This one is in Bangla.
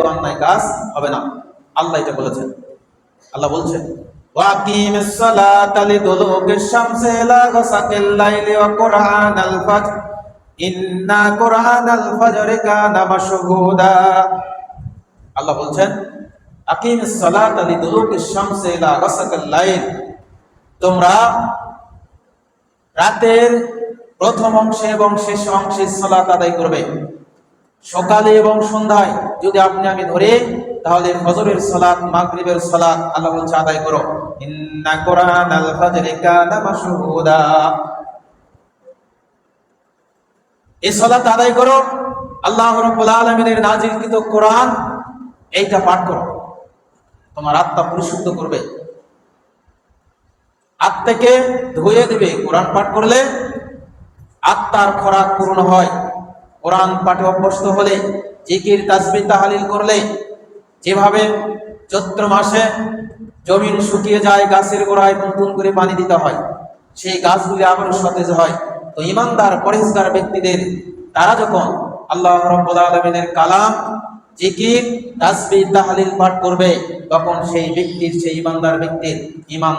অন্যায় কাজ হবে না। আল্লাহ এটা বলেছেন। আল্লাহ বলছেন ওয়াকিমিস সালাতা লিদুলুকিশ শামসি ইলা গাসাকিল লাইলি ওয়া কুরআনাল ফাজর ইন্না কুরআনাল ফাজরি কানা মাশহুদা। আল্লাহ বলছেন আকিমিস সালাতা লিদুলুকিশ শামসি ইলা গাসাকিল লাইল, তোমরা রাতের প্রথম অংশে এবং শেষ অংশে সালাত আদায় করবে। সকালে এবং সন্ধ্যায় যদি আমি ধরে, তাহলে ফজরের সালাত, মাগরিবের সালাত আল্লাহ বলছে আদায় করো। ইন্না কুরআনাল ফাজরি কানা মাশহুদা, এই সালাত আদায় করো। আল্লাহ রাব্বুল আলামিনের নাজিলকৃত কোরআন এইটা পাঠ করো, তোমার আত্মা পরিশুদ্ধ করবে, আত্মাকে ধুয়ে দিবে। কোরআন পাঠ করলে আত্মার খোরাক পূর্ণ হয়। কোরআন পাঠে অভ্যস্ত হলে, জিকির তাসবিহ তাহলিল করলে, যেভাবে চৈত্র মাসে জমিন শুকিয়ে যায়, গাছের গোড়ায় নতুন করে পানি দিতে হয়, সেই গাছগুলি আবার সতেজ হয়। তো ইমানদার পরহেজগার ব্যক্তিদের, তারা যখন আল্লাহ রাব্বুল আলামিনের কালাম, জিকির তাসবিহ তাহলিল পাঠ করবে, তখন সেই ব্যক্তির, সেই ইমানদার ব্যক্তির ঈমান